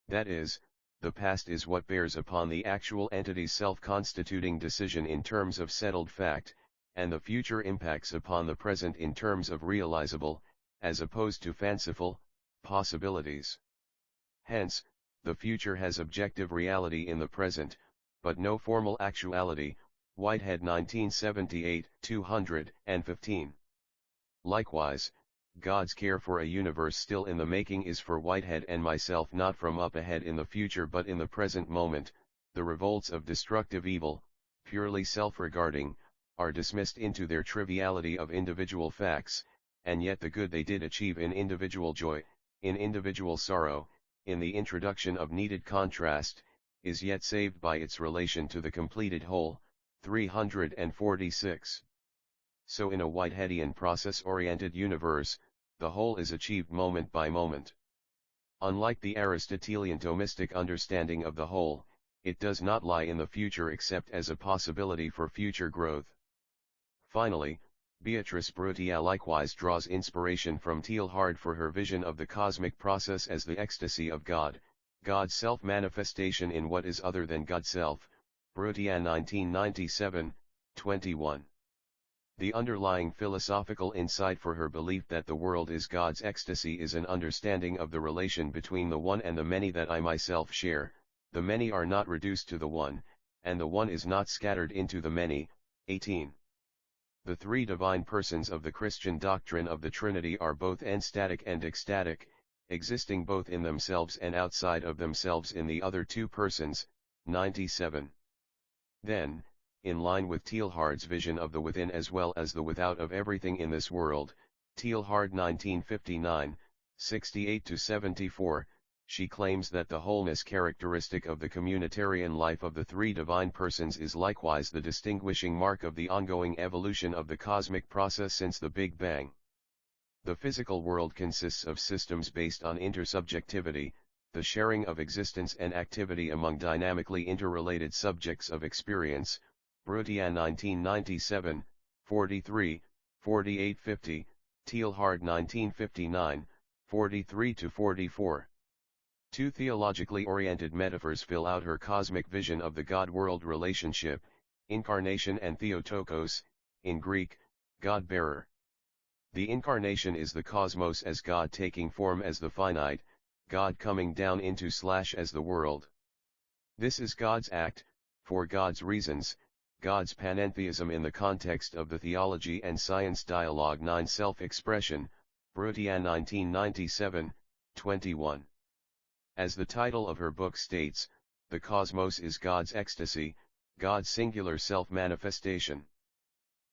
That is, the past is what bears upon the actual entity's self-constituting decision in terms of settled fact, and the future impacts upon the present in terms of realizable, as opposed to fanciful, possibilities. Hence, the future has objective reality in the present, but no formal actuality, Whitehead 1978, 215. Likewise, God's care for a universe still in the making is for Whitehead and myself not from up ahead in the future but in the present moment. The revolts of destructive evil, purely self-regarding, are dismissed into their triviality of individual facts, and yet the good they did achieve in individual joy, in individual sorrow, in the introduction of needed contrast, is yet saved by its relation to the completed whole, 346. So in a Whiteheadian process-oriented universe, the whole is achieved moment by moment. Unlike the Aristotelian Thomistic understanding of the whole, it does not lie in the future except as a possibility for future growth. Finally, Beatrice Brutia likewise draws inspiration from Teilhard for her vision of the cosmic process as the ecstasy of God, God's self-manifestation in what is other than God's self, Brutia 1997, 21. The underlying philosophical insight for her belief that the world is God's ecstasy is an understanding of the relation between the one and the many that I myself share. The many are not reduced to the one, and the one is not scattered into the many. 18. The three divine persons of the Christian doctrine of the Trinity are both enstatic and ecstatic, existing both in themselves and outside of themselves in the other two persons. 97. Then, in line with Teilhard's vision of the within as well as the without of everything in this world, Teilhard 1959, 68-74, she claims that the wholeness characteristic of the communitarian life of the three divine persons is likewise the distinguishing mark of the ongoing evolution of the cosmic process since the Big Bang. The physical world consists of systems based on intersubjectivity, the sharing of existence and activity among dynamically interrelated subjects of experience, Brutia 1997, 43, 48-50, Teilhard 1959, 43 to 44. Two theologically oriented metaphors fill out her cosmic vision of the God-world relationship, incarnation and Theotokos, in Greek, God-bearer. The incarnation is the cosmos as God taking form as the finite, God coming down into / as the world. This is God's act, for God's reasons, God's panentheism in the context of the Theology and Science Dialogue 9 Self-Expression, Brutian 1997, 21. As the title of her book states, the cosmos is God's ecstasy, God's singular self-manifestation.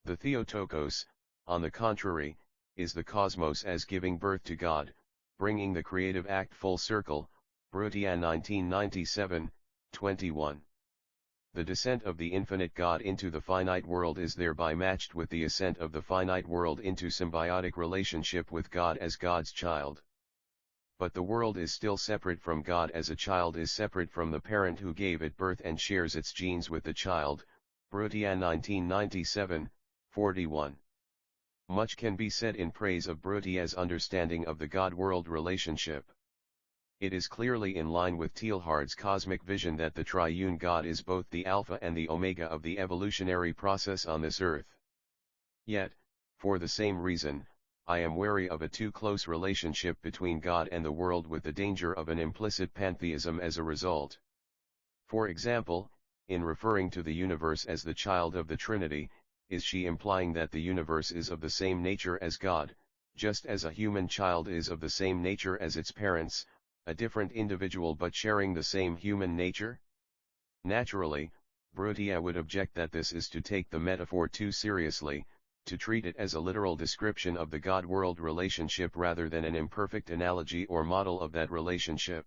The Theotokos, on the contrary, is the cosmos as giving birth to God, bringing the creative act full circle, Brutian 1997, 21. The descent of the infinite God into the finite world is thereby matched with the ascent of the finite world into symbiotic relationship with God as God's child. But the world is still separate from God as a child is separate from the parent who gave it birth and shares its genes with the child, Brutian 1997, 41. Much can be said in praise of Brutia's understanding of the God-world relationship. It is clearly in line with Teilhard's cosmic vision that the triune God is both the alpha and the omega of the evolutionary process on this earth. Yet, for the same reason, I am wary of a too close relationship between God and the world with the danger of an implicit pantheism as a result. For example, in referring to the universe as the child of the Trinity, is she implying that the universe is of the same nature as God, just as a human child is of the same nature as its parents, a different individual but sharing the same human nature? Naturally, Brutia would object that this is to take the metaphor too seriously, to treat it as a literal description of the God-world relationship rather than an imperfect analogy or model of that relationship.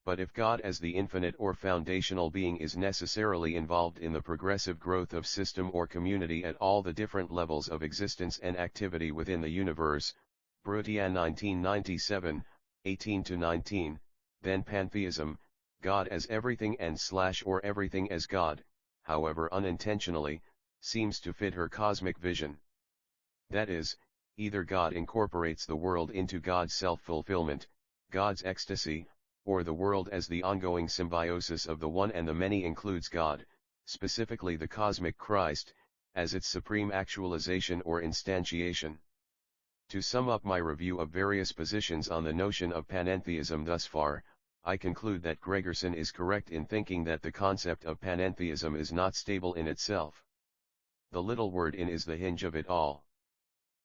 But if God as the infinite or foundational being is necessarily involved in the progressive growth of system or community at all the different levels of existence and activity within the universe, Brutian 1997, 18-19, then pantheism, God as everything and / or everything as God, however unintentionally, seems to fit her cosmic vision. That is, either God incorporates the world into God's self-fulfillment, God's ecstasy, or the world as the ongoing symbiosis of the one and the many includes God, specifically the cosmic Christ, as its supreme actualization or instantiation. To sum up my review of various positions on the notion of panentheism thus far, I conclude that Gregerson is correct in thinking that the concept of panentheism is not stable in itself. The little word "in" is the hinge of it all.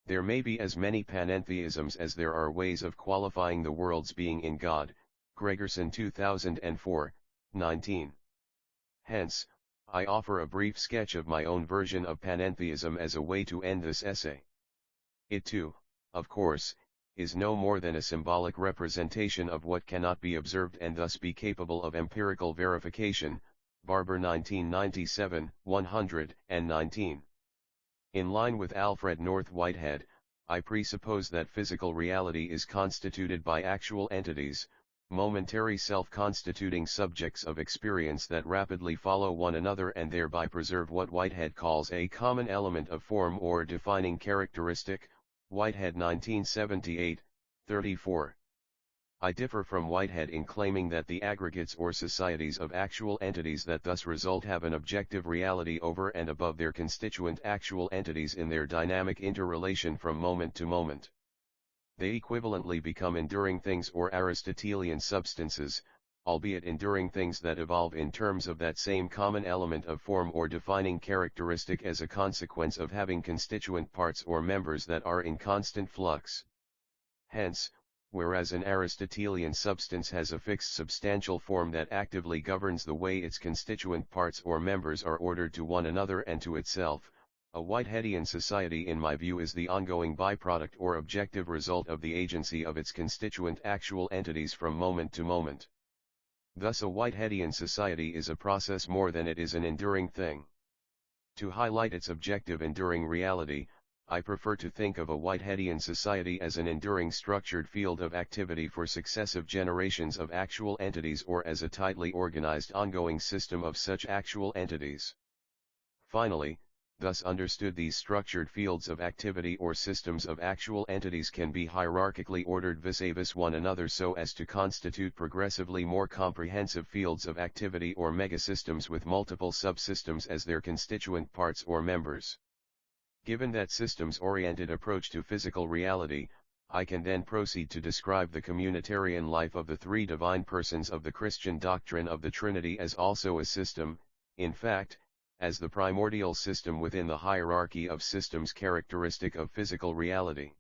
There may be as many panentheisms as there are ways of qualifying the world's being in God, Gregerson 2004, 19. Hence, I offer a brief sketch of my own version of panentheism as a way to end this essay. It too, of course, is no more than a symbolic representation of what cannot be observed and thus be capable of empirical verification, Barber 1997, 119. In line with Alfred North Whitehead, I presuppose that physical reality is constituted by actual entities, momentary self-constituting subjects of experience that rapidly follow one another and thereby preserve what Whitehead calls a common element of form or defining characteristic, Whitehead 1978, 34. I differ from Whitehead in claiming that the aggregates or societies of actual entities that thus result have an objective reality over and above their constituent actual entities in their dynamic interrelation from moment to moment. They equivalently become enduring things or Aristotelian substances, albeit enduring things that evolve in terms of that same common element of form or defining characteristic as a consequence of having constituent parts or members that are in constant flux. Hence, whereas an Aristotelian substance has a fixed substantial form that actively governs the way its constituent parts or members are ordered to one another and to itself, a Whiteheadian society in my view is the ongoing byproduct or objective result of the agency of its constituent actual entities from moment to moment. Thus a Whiteheadian society is a process more than it is an enduring thing. To highlight its objective enduring reality, I prefer to think of a Whiteheadian society as an enduring structured field of activity for successive generations of actual entities or as a tightly organized ongoing system of such actual entities. Finally, Thus understood, these structured fields of activity or systems of actual entities can be hierarchically ordered vis-a-vis one another so as to constitute progressively more comprehensive fields of activity or megasystems with multiple subsystems as their constituent parts or members. Given that systems-oriented approach to physical reality, I can then proceed to describe the communitarian life of the three divine persons of the Christian doctrine of the Trinity as also a system, in fact, as the primordial system within the hierarchy of systems characteristic of physical reality.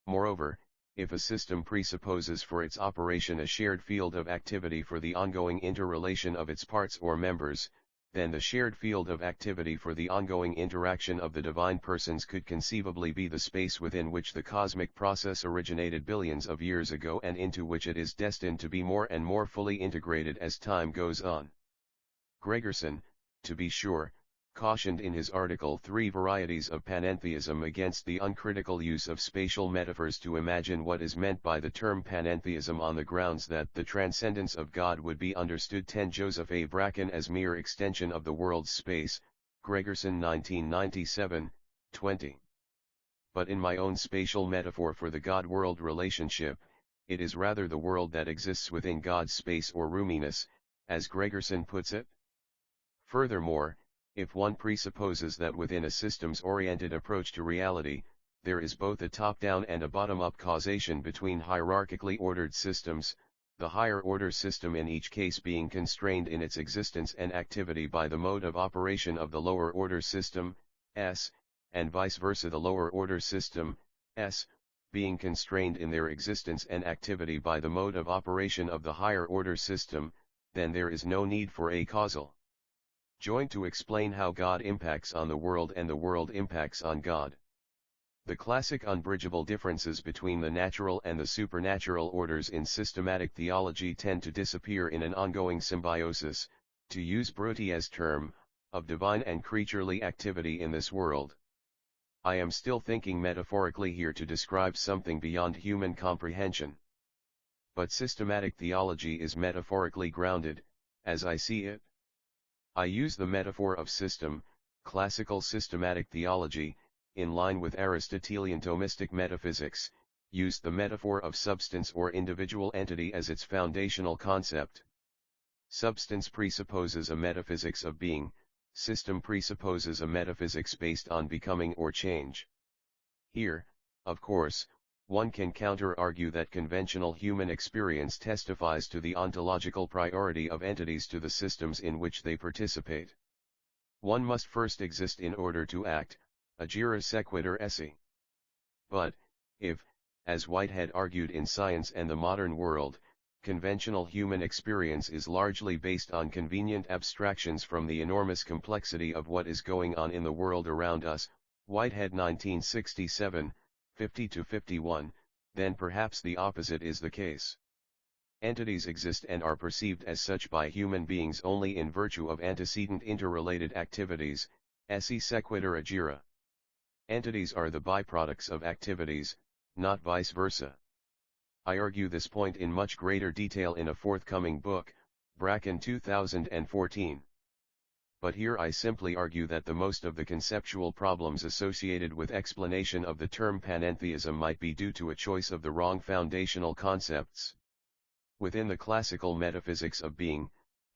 Moreover, if a system presupposes for its operation a shared field of activity for the ongoing interrelation of its parts or members, then the shared field of activity for the ongoing interaction of the divine persons could conceivably be the space within which the cosmic process originated billions of years ago and into which it is destined to be more and more fully integrated as time goes on. Gregerson, to be sure, cautioned in his article Three Varieties of Panentheism against the uncritical use of spatial metaphors to imagine what is meant by the term panentheism on the grounds that the transcendence of God would be understood 10 Joseph A. Bracken as mere extension of the world's space, Gregerson 1997, 20. But in my own spatial metaphor for the God-world relationship, it is rather the world that exists within God's space or roominess, as Gregerson puts it. Furthermore, if one presupposes that within a systems-oriented approach to reality, there is both a top-down and a bottom-up causation between hierarchically ordered systems, the higher-order system in each case being constrained in its existence and activity by the mode of operation of the lower-order system, S, and vice versa, the lower-order system, S, being constrained in their existence and activity by the mode of operation of the higher-order system, then there is no need for a causal joint to explain how God impacts on the world and the world impacts on God. The classic unbridgeable differences between the natural and the supernatural orders in systematic theology tend to disappear in an ongoing symbiosis, to use Brotier's term, of divine and creaturely activity in this world. I am still thinking metaphorically here to describe something beyond human comprehension. But systematic theology is metaphorically grounded, as I see it. I use the metaphor of system, classical systematic theology, in line with Aristotelian Thomistic metaphysics, used the metaphor of substance or individual entity as its foundational concept. Substance presupposes a metaphysics of being, system presupposes a metaphysics based on becoming or change. Here, of course, one can counter-argue that conventional human experience testifies to the ontological priority of entities to the systems in which they participate. One must first exist in order to act, agere sequitur esse. But, if, as Whitehead argued in Science and the Modern World, conventional human experience is largely based on convenient abstractions from the enormous complexity of what is going on in the world around us, Whitehead 1967, 50-51, then perhaps the opposite is the case. Entities exist and are perceived as such by human beings only in virtue of antecedent interrelated activities, esse sequitur agere. Entities are the byproducts of activities, not vice versa. I argue this point in much greater detail in a forthcoming book, Bracken 2014. But here I simply argue that the most of the conceptual problems associated with explanation of the term panentheism might be due to a choice of the wrong foundational concepts. Within the classical metaphysics of being,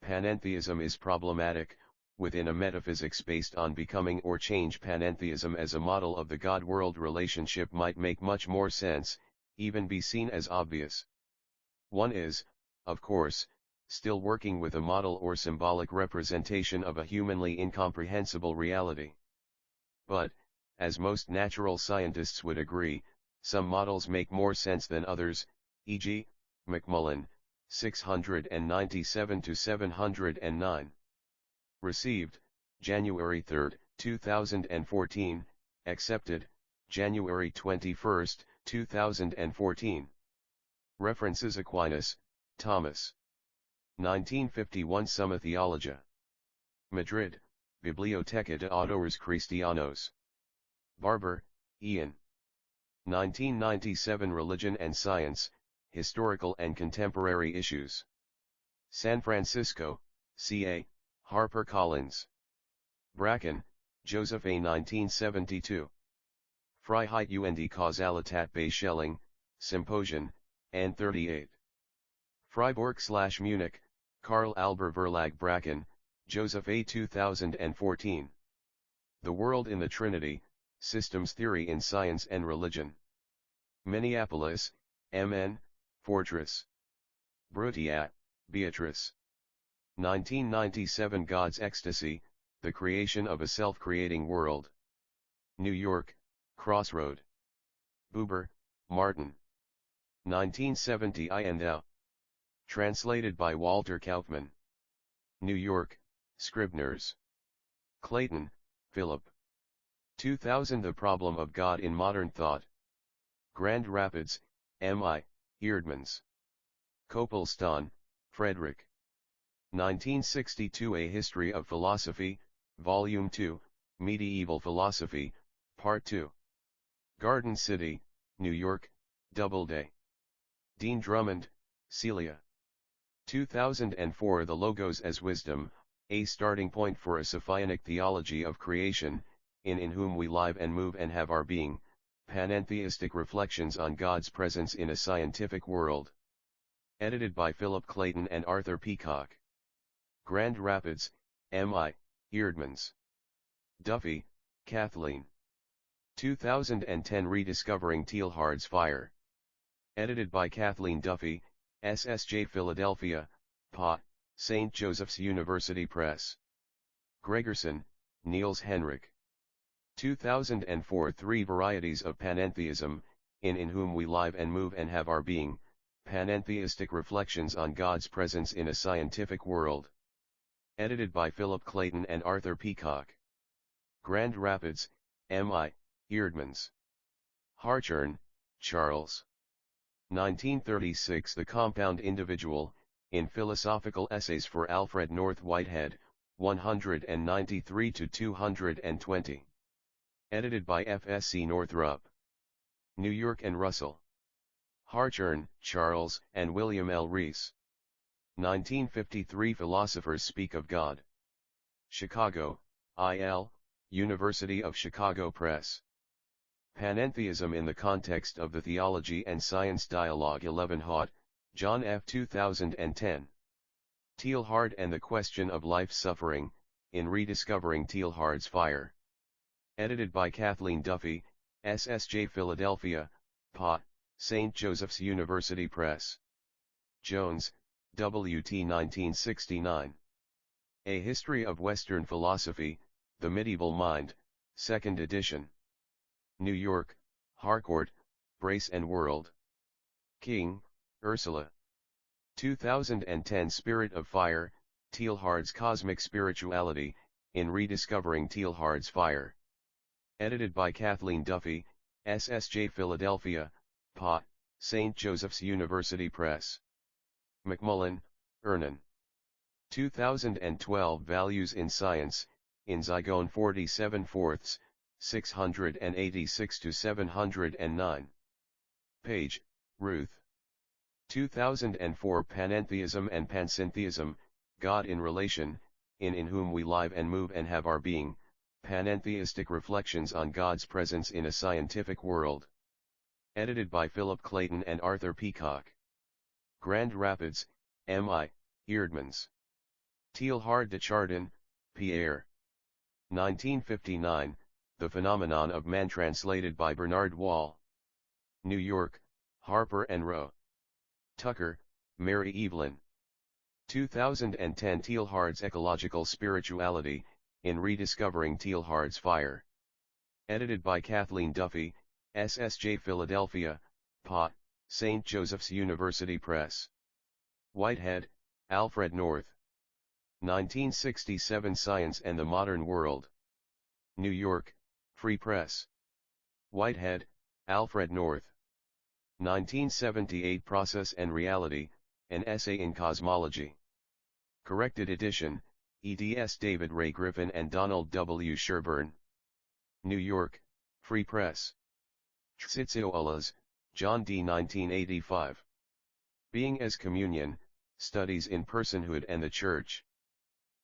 panentheism is problematic. Within a metaphysics based on becoming or change, panentheism as a model of the God-world relationship might make much more sense, even be seen as obvious. One is, of course, still working with a model or symbolic representation of a humanly incomprehensible reality. But, as most natural scientists would agree, some models make more sense than others, e.g., McMullen, 697-709. Received, January 3, 2014, accepted, January 21, 2014. References: Aquinas, Thomas. 1951, Summa Theologia. Madrid, Biblioteca de Autores Cristianos. Barber, Ian. 1997, Religion and Science, Historical and Contemporary Issues. San Francisco, CA, HarperCollins. Bracken, Joseph A. 1972. Freiheit und Kausalität bei Schelling, Symposium, N 38. Freiburg/Munich, Karl Albert Verlag Bracken, Joseph A. 2014. The World in the Trinity, Systems Theory in Science and Religion. Minneapolis, M.N., Fortress. Brutia, Beatrice. 1997. God's Ecstasy, The Creation of a Self-Creating World. New York, Crossroad. Buber, Martin. 1970. I and Thou. Translated by Walter Kaufman. New York, Scribners. Clayton, Philip. 2000. The Problem of God in Modern Thought. Grand Rapids, M.I., Eerdmans. Kopelstein, Frederick. 1962. A History of Philosophy, Volume 2, Medieval Philosophy, Part 2. Garden City, New York, Doubleday. Dean Drummond, Celia. 2004. The Logos as Wisdom, A Starting Point for a Sophionic Theology of Creation, in whom we live and move and have our being, Panentheistic Reflections on God's Presence in a Scientific World. Edited by Philip Clayton and Arthur Peacock. Grand Rapids, M.I., Eerdmans. Duffy, Kathleen. 2010. Rediscovering Teilhard's Fire. Edited by Kathleen Duffy, SSJ Philadelphia, PA, St. Joseph's University Press. Gregerson, Niels Henrik. 2004. Three Varieties of Panentheism, in whom we live and move and have our being, Panentheistic Reflections on God's Presence in a Scientific World. Edited by Philip Clayton and Arthur Peacock. Grand Rapids, M.I., Eerdmans. Hartshorne, Charles. 1936. The Compound Individual, in Philosophical Essays for Alfred North Whitehead, 193-220. Edited by F.S.C. Northrup. New York and Russell. Hartshorne, Charles, and William L. Rees. 1953. Philosophers Speak of God. Chicago, I.L., University of Chicago Press. Panentheism in the Context of the Theology and Science Dialogue 11 Haught, John F. 2010. Teilhard and the Question of Life Suffering, in Rediscovering Teilhard's Fire. Edited by Kathleen Duffy, SSJ Philadelphia, PA, St. Joseph's University Press. Jones, W.T. 1969. A History of Western Philosophy, The Medieval Mind, 2nd edition. New York, Harcourt, Brace and World. King, Ursula. 2010. Spirit of Fire, Teilhard's Cosmic Spirituality, in Rediscovering Teilhard's Fire. Edited by Kathleen Duffy, SSJ Philadelphia, PA, St. Joseph's University Press. McMullen, Ernan. 2012. Values in Science, in Zygone 47 fourths, 686-709. Page, Ruth. 2004. Panentheism and Pansyntheism, God in Relation, in whom we live and move and have our being, Panentheistic Reflections on God's Presence in a Scientific World. Edited by Philip Clayton and Arthur Peacock. Grand Rapids, M.I., Eerdmans. Teilhard de Chardin, Pierre. 1959, The Phenomenon of Man, translated by Bernard Wall. New York, Harper & Row. Tucker, Mary Evelyn. 2010. Teilhard's Ecological Spirituality, in Rediscovering Teilhard's Fire. Edited by Kathleen Duffy, SSJ Philadelphia, PA, St. Joseph's University Press. Whitehead, Alfred North. 1967. Science and the Modern World. New York, Free Press. Whitehead, Alfred North. 1978. Process and Reality, an Essay in Cosmology. Corrected edition, eds. David Ray Griffin and Donald W. Sherburne. New York, Free Press. Tsitsioulas, John D. 1985. Being as Communion, Studies in Personhood and the Church.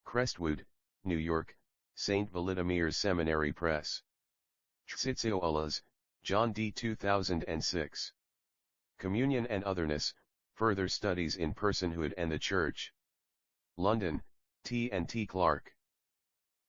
Crestwood, New York, St. Valentimir's Seminary Press. Tsitsioulas, John D. 2006. Communion and Otherness, Further Studies in Personhood and the Church. London, T&T Clark.